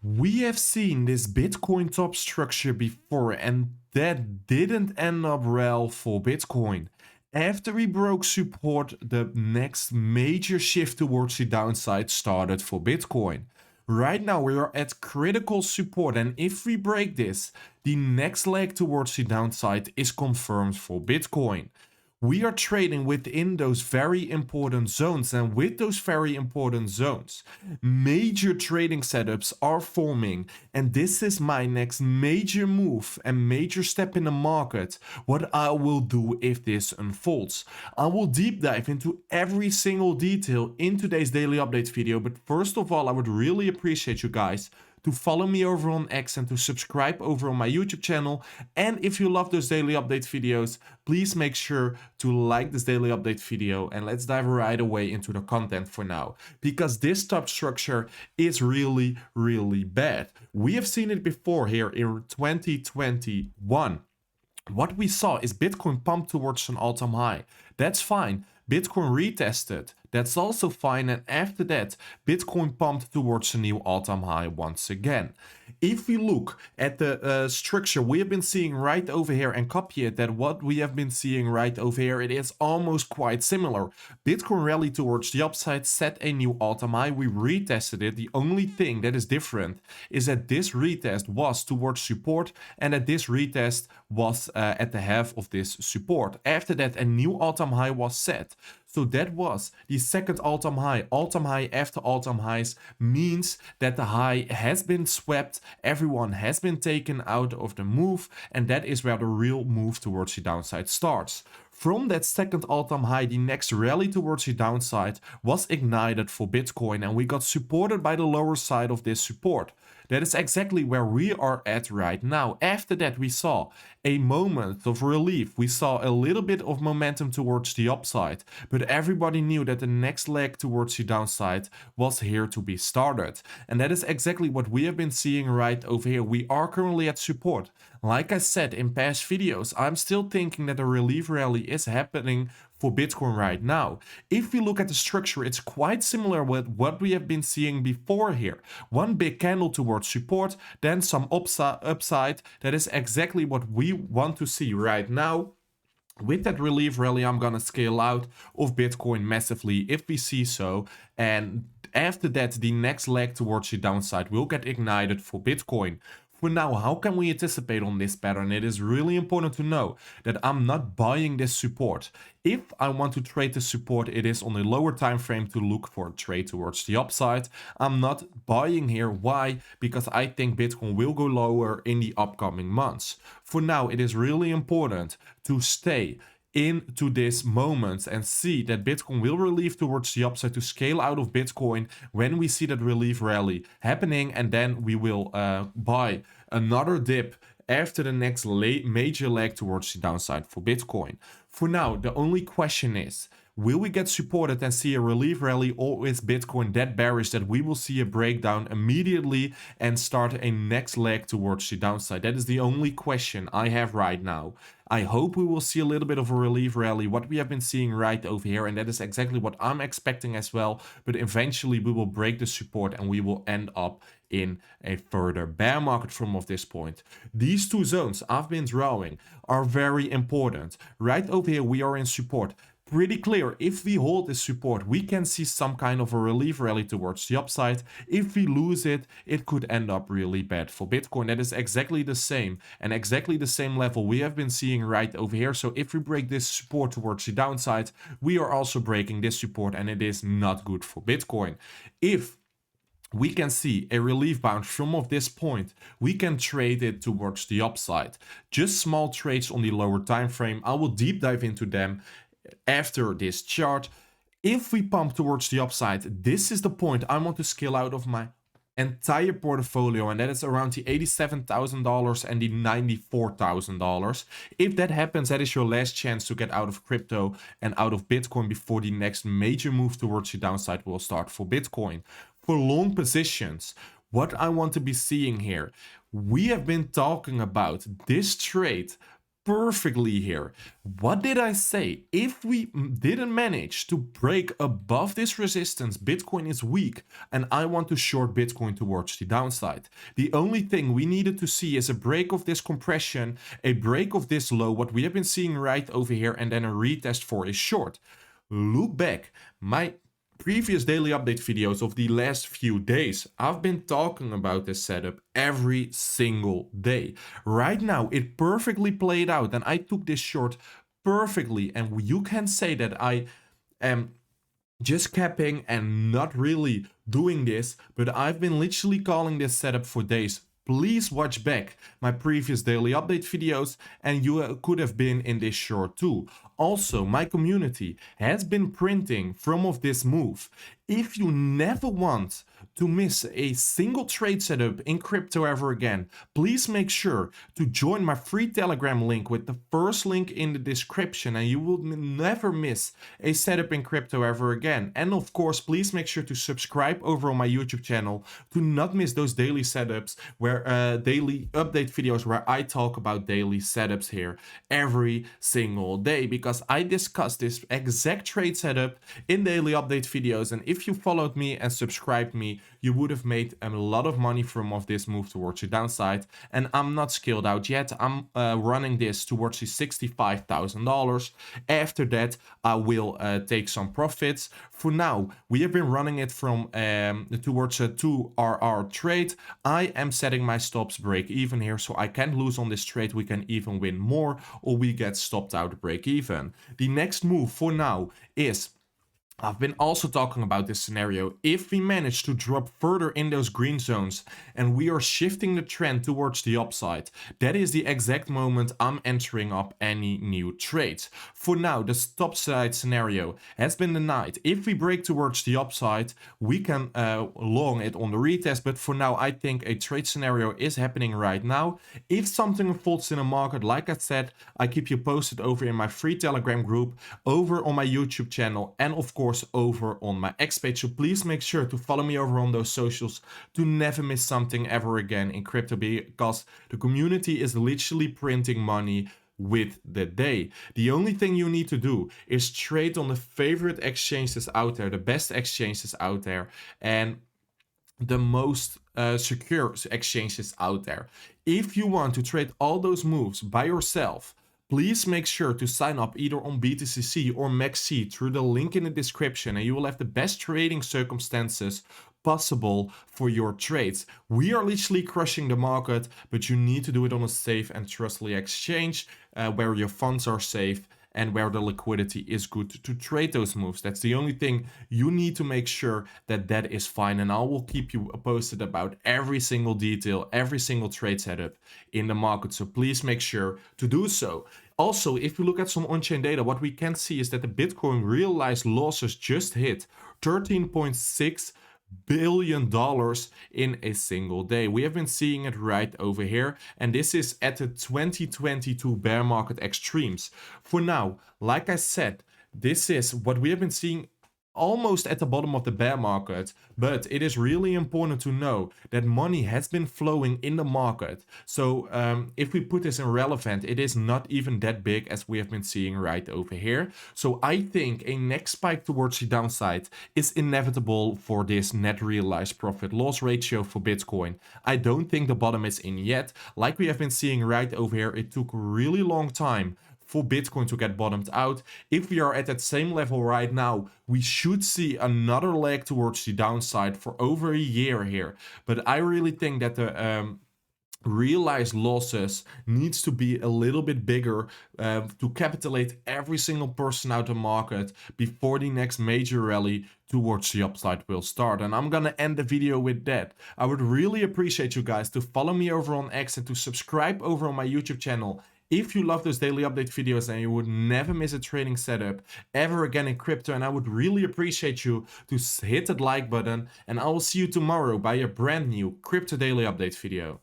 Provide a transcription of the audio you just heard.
We have seen this Bitcoin top structure before, and that didn't end up well for Bitcoin. After we broke support, the next major shift towards the downside started for Bitcoin. Right now we are at critical support, and if we break this, the next leg towards the downside is confirmed for Bitcoin. We are trading within those very important zones, and with those very important zones, major trading setups are forming, and this is my next major move and major step in the market. What I will do if this unfolds, I will deep dive into every single detail in today's daily update video. But first of all, I would really appreciate you guys to follow me over on X and to subscribe over on my YouTube channel. And if you love those daily update videos, please make sure to like this daily update video, and let's dive right away into the content for now, because this top structure is really bad. We have seen it before here in 2021. What we saw is Bitcoin pumped towards an all-time high. That's fine. Bitcoin retested. That's also fine. And after that, Bitcoin pumped towards a new all-time high once again. If we look at the structure we have been seeing right over here and copy it, that what we have been seeing right over here, it is almost quite similar. Bitcoin rallied towards the upside, set a new all-time high. We retested it. The only thing that is different is that this retest was towards support, and that this retest was at the half of this support. After that, a new all-time high was set. So that was the second all-time high. All-time high after all-time highs means that the high has been swept, everyone has been taken out of the move, and that is where the real move towards the downside starts. From that second all-time high, the next rally towards the downside was ignited for Bitcoin, and we got supported by the lower side of this support. That is exactly where we are at right now. After that, we saw a moment of relief. We saw a little bit of momentum towards the upside, but everybody knew that the next leg towards the downside was here to be started. And that is exactly what we have been seeing right over here. We are currently at support. Like I said in past videos, I'm still thinking that a relief rally is happening for Bitcoin right now. If we look at the structure, it's quite similar with what we have been seeing before here. One big candle towards support, then some upside. That is exactly what we want to see right now. With that relief rally, I'm gonna scale out of Bitcoin massively if we see so, and after that, the next leg towards the downside will get ignited for Bitcoin. For now, how can we anticipate on this pattern? It is really important to know that I'm not buying this support. If I want to trade the support, it is on a lower time frame to look for a trade towards the upside. I'm not buying here. Why? Because I think Bitcoin will go lower in the upcoming months. For now, it is really important to stay into this moment and see that Bitcoin will relieve towards the upside, to scale out of Bitcoin when we see that relief rally happening, and then we will buy another dip after the next major leg towards the downside for Bitcoin. For now, the only question is, will we get supported and see a relief rally, or is Bitcoin that bearish that we will see a breakdown immediately and start a next leg towards the downside? That is the only question I have right now. I hope we will see a little bit of a relief rally, what we have been seeing right over here, and that is exactly what I'm expecting as well. But eventually we will break the support and we will end up in a further bear market from this point. These two zones I've been drawing are very important. Right over here we are in support. Pretty clear, if we hold this support, we can see some kind of a relief rally towards the upside. If we lose it, it could end up really bad for Bitcoin. That is exactly the same, and exactly the same level we have been seeing right over here. So if we break this support towards the downside, we are also breaking this support, and it is not good for Bitcoin. If we can see a relief bounce from this point, we can trade it towards the upside. Just small trades on the lower time frame. I will deep dive into them after this chart. If we pump towards the upside, this is the point I want to scale out of my entire portfolio, and that is around the $87,000 and the $94,000. If that happens, that is your last chance to get out of crypto and out of Bitcoin before the next major move towards the downside will start for Bitcoin. For long positions, what I want to be seeing here, we have been talking about this trade perfectly here. What did I say? If we didn't manage to break above this resistance, Bitcoin is weak and I want to short Bitcoin towards the downside. The only thing we needed to see is a break of this compression, a break of this low, what we have been seeing right over here, and then a retest for a short. Look back, my previous daily update videos of the last few days, I've been talking about this setup every single day. Right now, it perfectly played out and I took this short perfectly. And you can say that I am just capping and not really doing this, but I've been literally calling this setup for days. Please watch back my previous daily update videos and you could have been in this short too. Also, my community has been printing from of this move. If you never want to miss a single trade setup in crypto ever again, please make sure to join my free Telegram link with the first link in the description and you will never miss a setup in crypto ever again. And of course, please make sure to subscribe over on my YouTube channel to not miss those daily setups where daily update videos where I talk about daily setups here every single day, because I discuss this exact trade setup in daily update videos. And if you followed me and subscribed me, you would have made a lot of money from of this move towards the downside. And I'm not skilled out yet. I'm running this towards the $65,000. After that, I will take some profits. For now, we have been running it from towards a 2RR trade. I am setting my stops break even here, so I can lose on this trade. We can even win more, or we get stopped out break even. The next move for now is, I've been also talking about this scenario, if we manage to drop further in those green zones and we are shifting the trend towards the upside, that is the exact moment I'm entering up any new trades. For now, the stop side scenario has been denied. If we break towards the upside, we can long it on the retest, but for now I think a trade scenario is happening right now. If something unfolds in the market, like I said, I keep you posted over in my free Telegram group, over on my YouTube channel, and of course over on my X page. So please make sure to follow me over on those socials to never miss something ever again in crypto, because the community is literally printing money with the day. The only thing you need to do is trade on the favorite exchanges out there, the best exchanges out there, and the most secure exchanges out there. If you want to trade all those moves by yourself, please make sure to sign up either on BTCC or MaxC through the link in the description, and you will have the best trading circumstances possible for your trades. We are literally crushing the market, but you need to do it on a safe and trustworthy exchange where your funds are safe and where the liquidity is good to trade those moves. That's the only thing you need to make sure that that is fine. And I will keep you posted about every single detail, every single trade setup in the market. So please make sure to do so. Also, if you look at some on-chain data, what we can see is that the Bitcoin realized losses just hit $13.6 billion in a single day. We have been seeing it right over here, and this is at the 2022 bear market extremes. For now, like I said, this is what we have been seeing almost at the bottom of the bear market, but it is really important to know that money has been flowing in the market. So if we put this in relevant, it is not even that big as we have been seeing right over here. So I think a next spike towards the downside is inevitable for this net realized profit loss ratio for Bitcoin. I don't think the bottom is in yet. Like we have been seeing right over here, it took a really long time for Bitcoin to get bottomed out. If we are at that same level right now, we should see another leg towards the downside for over a year here. But I really think that the realized losses needs to be a little bit bigger to capitulate every single person out the market before the next major rally towards the upside will start. And I'm gonna end the video with that. I would really appreciate you guys to follow me over on X and to subscribe over on my YouTube channel if you love those daily update videos and you would never miss a trading setup ever again in crypto. And I would really appreciate you to hit that like button, and I will see you tomorrow by a brand new crypto daily update video.